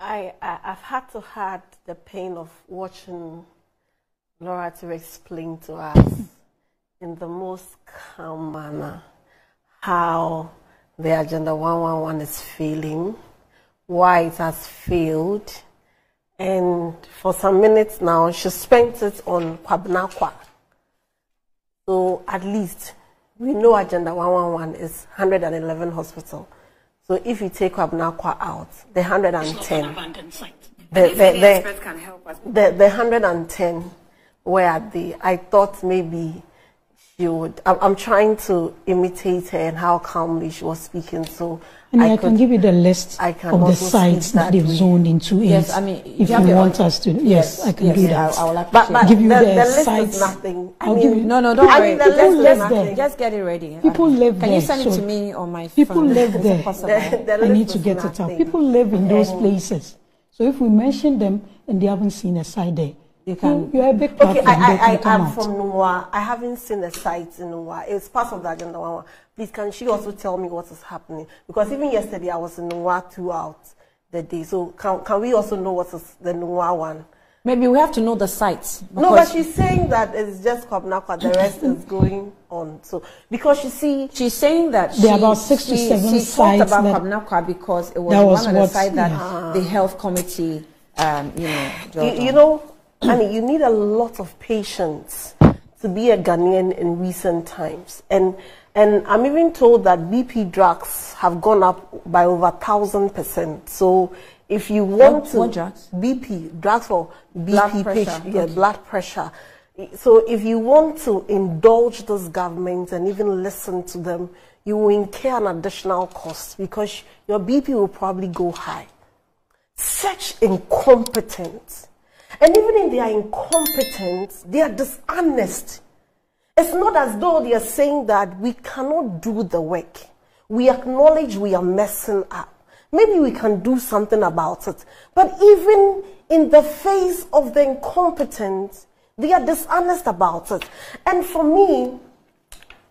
I've had to have the pain of watching Laura to explain to us in the most calm manner how the Agenda 111 is failing, why it has failed, and for some minutes now she spent it on Kwabnakwa. So at least we know Agenda 111 is 111 hospital. So if you take Kwabnakwa out, the 110, the 110, where are they? I thought maybe she would. I'm trying to imitate her and how calmly she was speaking. So I can give you the list of the sites that they've zoned into. Yes, I mean, if you want us to, yes, I can do that. I will but give you the list sites. Is nothing. I'll give you. No, don't worry. The list is nothing. Just get it ready. People live there. Can you send it to me on my phone? People live there. I need to get it out. People live in those places. So if we mention them and they haven't seen a site there, you can. You're a big platform. Okay, I'm from Nwa. I haven't seen the sites in Nwa. It's part of the Agenda 111. Please, can she also tell me what is happening? Because even yesterday I was in Nwa throughout the day. So can we also know what is the Nwa one? Maybe we have to know the sites. No, but she's saying that it's just Kwabnakwa. The rest is going on. So because you see, she's saying that there are about 6 to 7 she sites. She talked about Kwabnakwa because it was one of the sites that the health committee, you know, Annie, you need a lot of patience to be a Ghanaian in recent times. And I'm even told that BP drugs have gone up by over 1,000%. So if you want to... What drugs? BP, drugs for BP patient, blood pressure. So if you want to indulge this government and even listen to them, you will incur an additional cost because your BP will probably go high. Such incompetence. And even if they are incompetent, they are dishonest. It's not as though they are saying that we cannot do the work. We acknowledge we are messing up. Maybe we can do something about it. But even in the face of the incompetence, they are dishonest about it. And for me,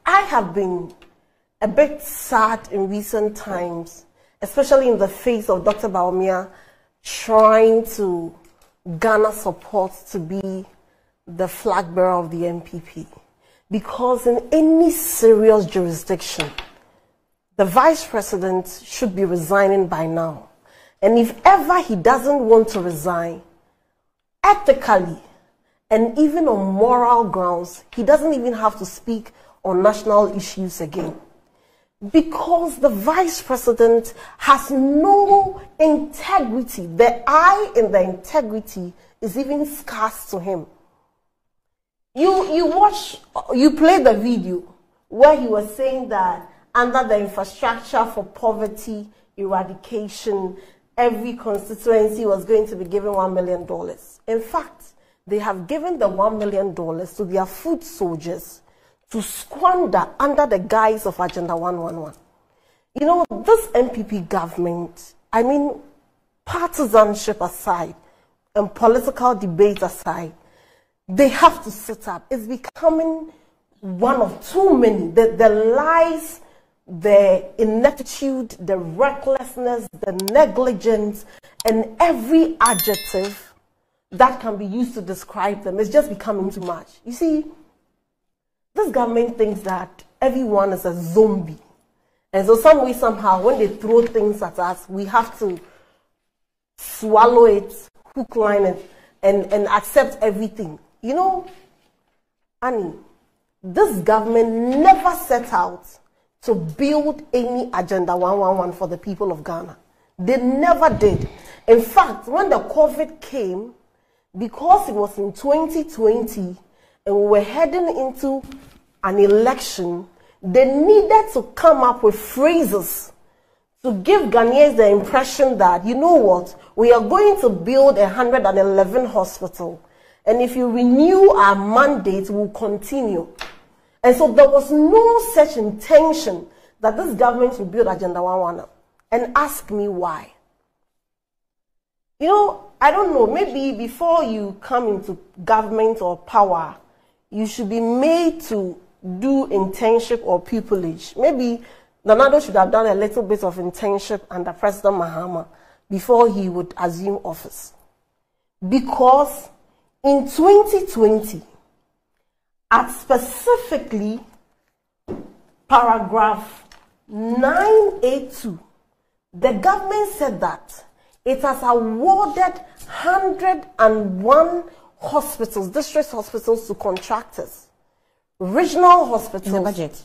I have been a bit sad in recent times, especially in the face of Dr. Bawumia trying to garner support to be the flag bearer of the MPP. Because in any serious jurisdiction, the vice president should be resigning by now. And if ever he doesn't want to resign, ethically and even on moral grounds, he doesn't even have to speak on national issues again. Because the vice president has no integrity. The eye in the integrity is even scarce to him. You play the video where he was saying that under the infrastructure for poverty eradication, every constituency was going to be given $1 million. In fact, they have given the $1 million to their foot soldiers to squander under the guise of Agenda 111. You know, this MPP government, I mean, partisanship aside and political debate aside, they have to sit up. It's becoming one of too many. The lies, the ineptitude, the recklessness, the negligence, and every adjective that can be used to describe them is just becoming too much. You see, this government thinks that everyone is a zombie. And so some way, somehow, when they throw things at us, we have to swallow it, hook, line, and accept everything. You know, Annie, this government never set out to build any Agenda 111 for the people of Ghana. They never did. In fact, when the COVID came, because it was in 2020, and we were heading into an election, they needed to come up with phrases to give Ghanaians the impression that, you know what, we are going to build 111 hospital. And if you renew our mandate, we'll continue. And so there was no such intention that this government will build Agenda 111. And ask me why. You know, I don't know, maybe before you come into government or power, you should be made to do internship or pupillage. Maybe Nana Addo should have done a little bit of internship under President Mahama before he would assume office. Because in 2020, at specifically paragraph 9A2, the government said that it has awarded 101 hospitals, district hospitals, to contractors. Regional hospitals. In the budget?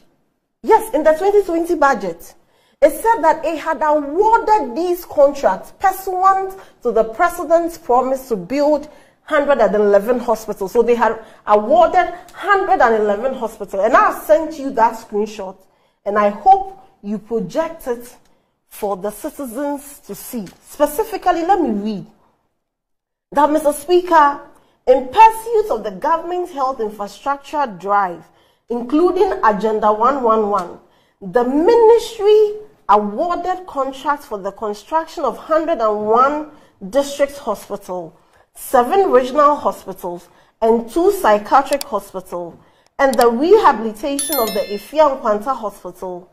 Yes, in the 2020 budget. It said that it had awarded these contracts pursuant to the president's promise to build 111 hospitals. So they had awarded 111 hospitals. And I've sent you that screenshot. And I hope you project it for the citizens to see. Specifically, let me read. That, Mr. Speaker, in pursuit of the government's health infrastructure drive, including Agenda 111, the ministry awarded contracts for the construction of 101 district hospitals, 7 regional hospitals, and 2 psychiatric hospitals, and the rehabilitation of the Ifia Nkwanta Hospital.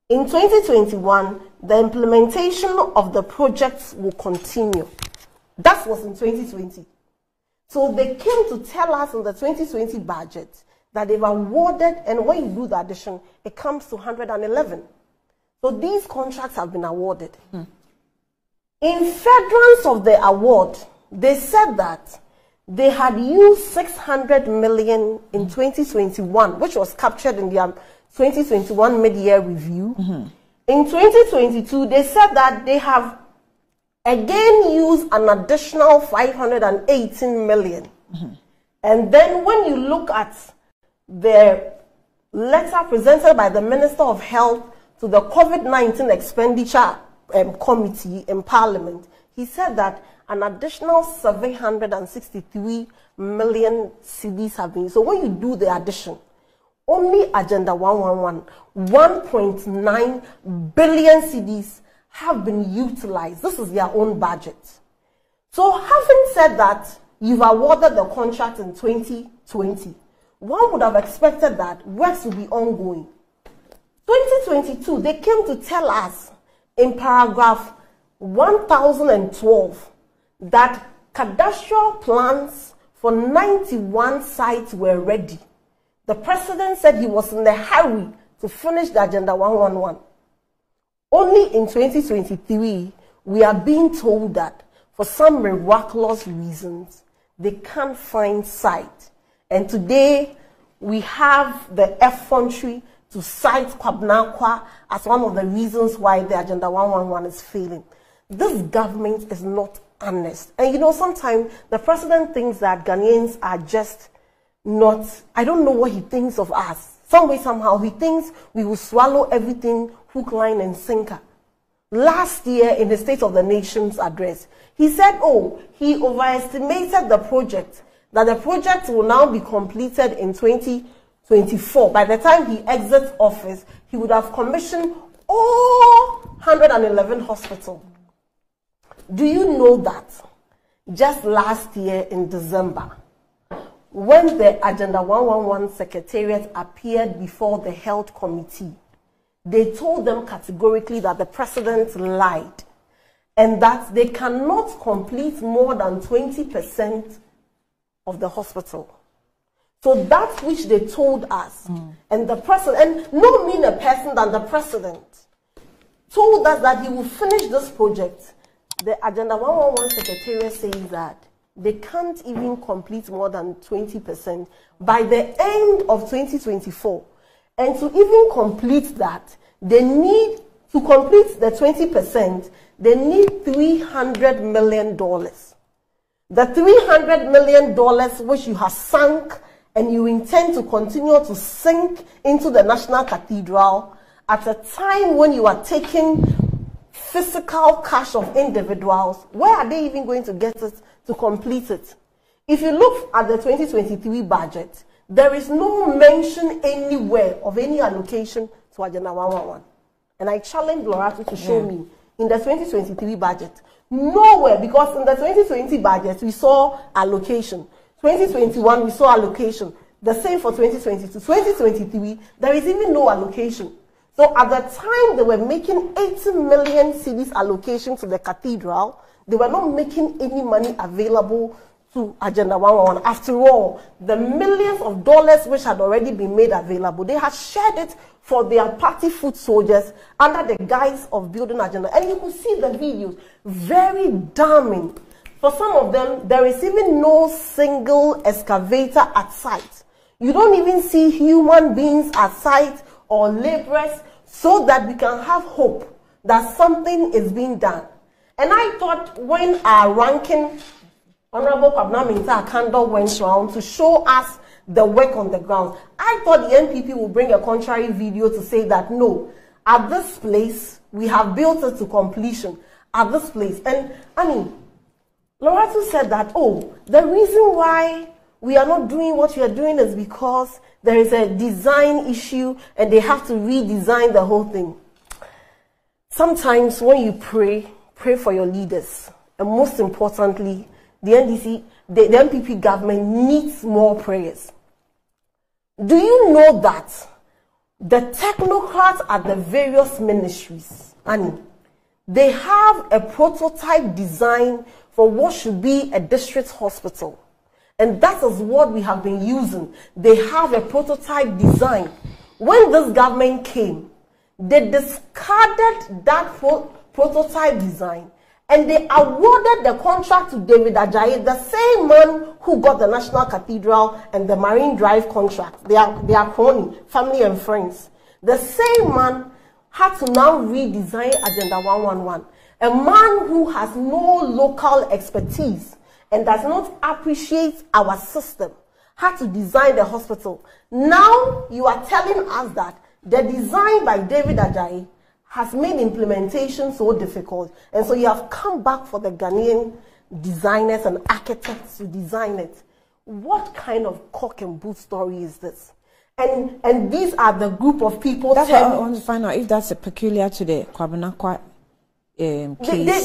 In 2021, the implementation of the projects will continue. That was in 2020. So they came to tell us in the 2020 budget that they've awarded, and when you do the addition, it comes to 111. So these contracts have been awarded. In furtherance of the award, they said that they had used 600 million in 2021, which was captured in their 2021 mid-year review. In 2022, they said that they have again used an additional 518 million. And then when you look at the letter presented by the Minister of Health to the COVID-19 expenditure committee in Parliament, he said that an additional 763 million cedis have been. So when you do the addition, only Agenda 111, 1.9 billion cedis have been utilized. This is their own budget. So having said that, you've awarded the contract in 2020. One would have expected that works will be ongoing. 2022, they came to tell us in paragraph 1012 that cadastral plans for 91 sites were ready. The president said he was in a hurry to finish the Agenda 111. Only in 2023, we are being told that for some miraculous reasons, they can't find site. And today, we have the effrontery to cite Kwabnakwa as one of the reasons why the Agenda 111 is failing. This government is not honest. And you know, sometimes the president thinks that Ghanaians are just not, I don't know what he thinks of us. Some way, somehow, he thinks we will swallow everything hook, line, and sinker. Last year, in the State of the Nation's address, he said, oh, he overestimated the project, that the project will now be completed in 2024. By the time he exits office, he would have commissioned all 111 hospitals. Do you know that just last year in December, when the Agenda 111 Secretariat appeared before the Health Committee, they told them categorically that the president lied and that they cannot complete more than 20% of the hospital. So that which they told us, and the president, and no meaner person than the president, told us that he will finish this project. The Agenda 111 Secretariat says that they can't even complete more than 20% by the end of 2024. And to even complete that, they need, to complete the 20%, they need $300 million. The $300 million which you have sunk and you intend to continue to sink into the National Cathedral at a time when you are taking physical cash of individuals, where are they even going to get it to complete it? If you look at the 2023 budget, there is no mention anywhere of any allocation to Agenda 111. And I challenge Lorato to show me in the 2023 budget. Nowhere, because in the 2020 budget, we saw allocation. 2021, we saw allocation. The same for 2022. 2023, there is even no allocation. So at the time they were making 80 million cedis allocation to the cathedral, they were not making any money available to Agenda 111. After all, the millions of dollars which had already been made available, they had shared it for their party foot soldiers under the guise of building Agenda. And you could see the videos, very damning. For some of them, there is even no single excavator at site. You don't even see human beings at site or laborers, so that we can have hope that something is being done. And I thought when our ranking Honorable Kwabena Mintah Akandor went around to show us the work on the ground, I thought the NPP would bring a contrary video to say that no, at this place, we have built it to completion, at this place. And I mean, Lorato said that, oh, the reason why we are not doing what we are doing is because there is a design issue and they have to redesign the whole thing. Sometimes when you pray for your leaders. And most importantly, the NDC, the NPP government needs more prayers. Do you know that the technocrats at the various ministries, and they have a prototype design for what should be a district hospital? And that is what we have been using. They have a prototype design. When this government came, they discarded that prototype design and they awarded the contract to David Ajayi, the same man who got the National Cathedral and the Marine Drive contract. They are crony, family and friends. The same man had to now redesign Agenda 111. A man who has no local expertise and does not appreciate our system had to design the hospital. Now you are telling us that the design by David Ajayi has made implementation so difficult. And so you have come back for the Ghanaian designers and architects to design it. What kind of cock and bull story is this? And these are the group of people. That's what I want to find out, if that's peculiar to the Kwabena case.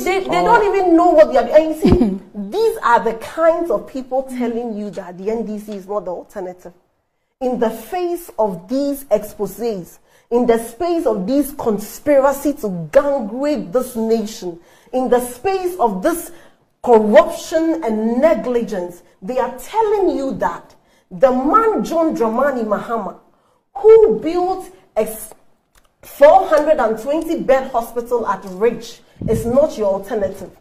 They don't even know what they are. And you see, these are the kinds of people telling you that the NDC is not the alternative. In the face of these exposés, in the space of this conspiracy to gang-rape this nation, in the space of this corruption and negligence, they are telling you that the man John Dramani Mahama, who built a 420-bed hospital at Ridge, is not your alternative.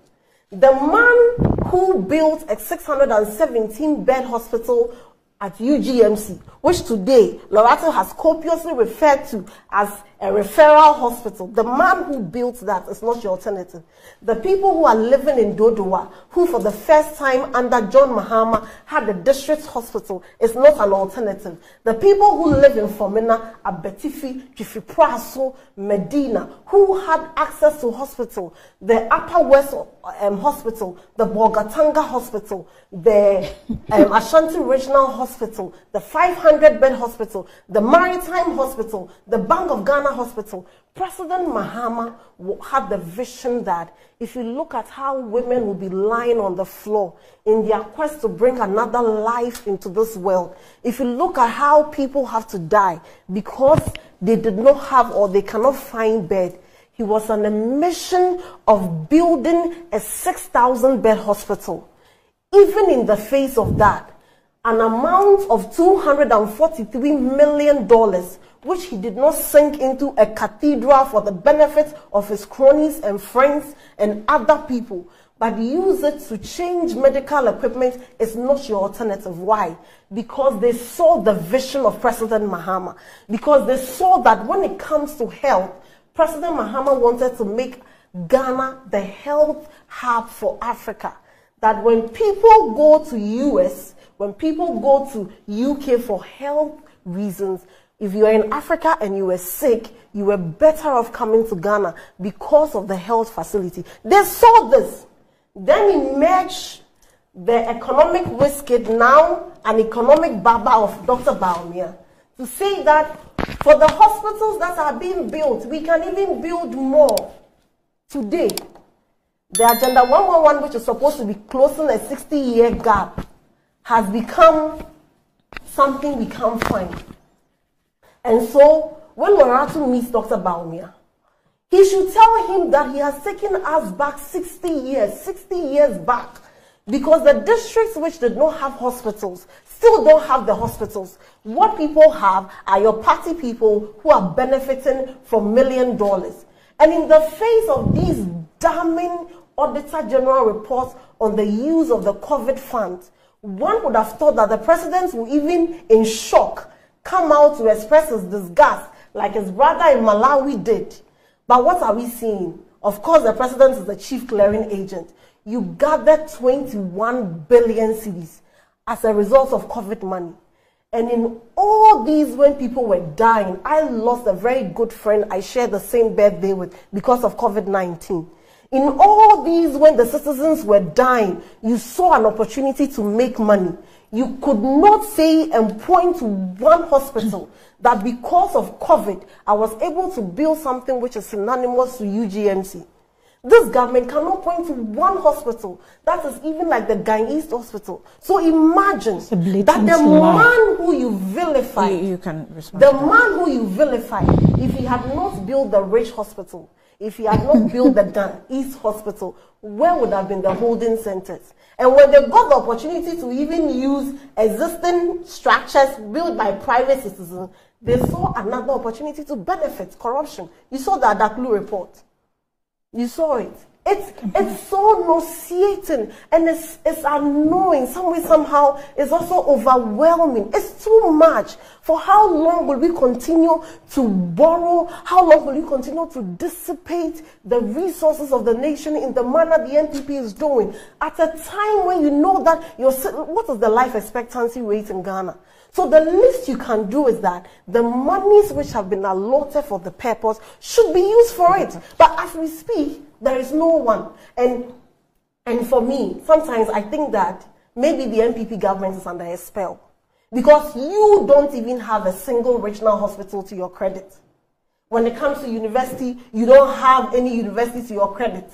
The man who built a 617-bed hospital at UGMC, which today Lorato has copiously referred to as a referral hospital, the man who built that is not your alternative. The people who are living in Dodowa, who for the first time under John Mahama had a district hospital, is not an alternative. The people who live in Fomena, Abetifi, Jifipraso, Medina, who had access to hospital, the Upper West Hospital, the Bogatanga Hospital, the Ashanti Regional Hospital, the 500-bed hospital, the Maritime Hospital, the Bank of Ghana Hospital. President Mahama had the vision that if you look at how women will be lying on the floor in their quest to bring another life into this world, if you look at how people have to die because they did not have or they cannot find bed, he was on a mission of building a 6,000-bed hospital. Even in the face of that, an amount of $243 million, which he did not sink into a cathedral for the benefit of his cronies and friends and other people, but use it to change medical equipment, is not your alternative. Why? Because they saw the vision of President Mahama. Because they saw that when it comes to health, President Mahama wanted to make Ghana the health hub for Africa. That when people go to US, when people go to UK for health reasons, if you are in Africa and you were sick, you were better off coming to Ghana because of the health facility. They saw this. Then emerged the economic wizard, now an economic baba of Dr. Baumia, to say that for the hospitals that are being built, we can even build more. Today, the Agenda 111, which is supposed to be closing a 60-year gap, has become something we can't find. And so when Waratu meets Dr. Baumia, he should tell him that he has taken us back 60 years back, because the districts which did not have hospitals still don't have the hospitals. What people have are your party people who are benefiting from $1 million. And in the face of these damning Auditor General reports on the use of the COVID funds, one would have thought that the president will, even in shock, come out to express his disgust like his brother in Malawi did. But what are we seeing? Of course, the president is the chief clearing agent. You gathered 21 billion cedis as a result of COVID money. And in all these, when people were dying, I lost a very good friend I shared the same birthday with because of COVID-19. In all these, when the citizens were dying, you saw an opportunity to make money. You could not say and point to one hospital that because of COVID, I was able to build something which is synonymous to UGMC. This government cannot point to one hospital that is even like the Ghanese hospital. So imagine that the man who you vilify, the man who you vilify, if he had not built the Rich Hospital, if he had not built the Ghanese Hospital, where would have been the holding centers? And when they got the opportunity to even use existing structures built by private citizens, they saw another opportunity to benefit corruption. You saw the Adaklu report. You saw it. It's so nauseating, and it's annoying. Somehow, it's also overwhelming. It's too much. For how long will we continue to borrow? How long will we continue to dissipate the resources of the nation in the manner the NPP is doing? At a time when you know that what is the life expectancy rate in Ghana? So the least you can do is that the monies which have been allotted for the purpose should be used for it. But as we speak, there is no one. And for me, sometimes I think that maybe the NPP government is under a spell. Because you don't even have a single regional hospital to your credit. When it comes to university, you don't have any university to your credit.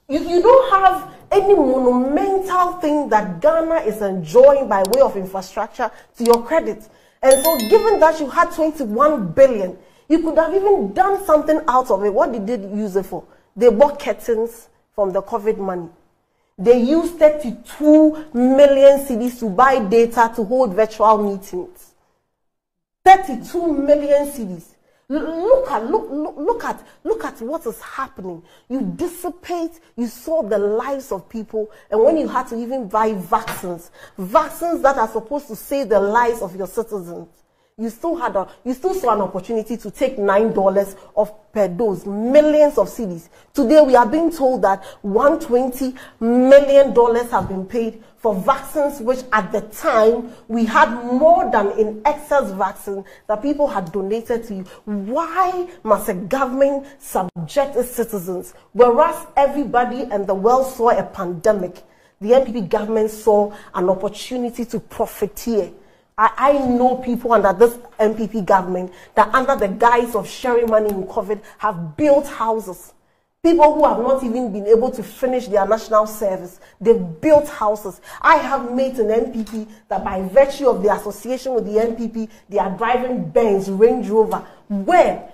You don't have any monumental thing that Ghana is enjoying by way of infrastructure to your credit. And so given that you had 21 billion, you could have even done something out of it. What did they use it for? They bought curtains from the COVID money. They used 32 million cedis to buy data to hold virtual meetings. 32 million cedis. Look at what is happening. You dissipate, you saw the lives of people, and when you had to even buy vaccines that are supposed to save the lives of your citizens, you still saw an opportunity to take $9 per dose, millions of cedis. Today we are being told that $120 million have been paid for vaccines, which at the time we had more than in excess vaccine that people had donated to you. Why must a government subject its citizens? Whereas everybody and the world saw a pandemic, the NPP government saw an opportunity to profiteer. I know people under this NPP government that under the guise of sharing money in COVID have built houses. People who have not even been able to finish their national service, they've built houses. I have mates in NPP that by virtue of the association with the NPP, they are driving Benz, Range Rover. Where?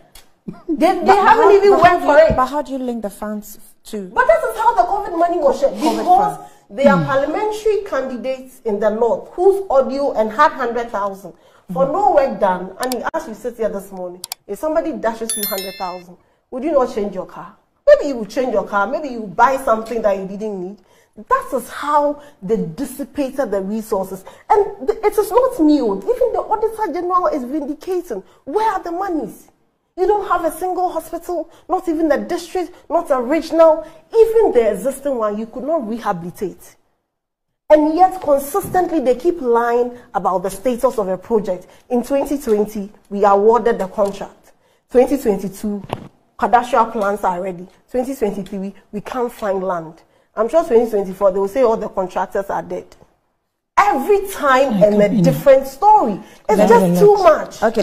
They haven't even worked for it. But how do you link the funds to? But this is how the COVID money was shared. Because they are parliamentary candidates in the north whose audio and had 100,000 for no work done. And as you sit here this morning, if somebody dashes you 100,000, would you not change your car? Maybe you will change your car. Maybe you buy something that you didn't need. That is how they dissipated the resources. And it is not new. Even the Auditor General is vindicating. Where are the monies? You don't have a single hospital, not even a district, not a regional. Even the existing one, you could not rehabilitate. And yet, consistently, they keep lying about the status of a project. In 2020, we awarded the contract. 2022, cadastral plans are ready. 2023, we can't find land. I'm sure 2024, they will say all the contractors are dead. Every time and a different story. It's just too much. Okay.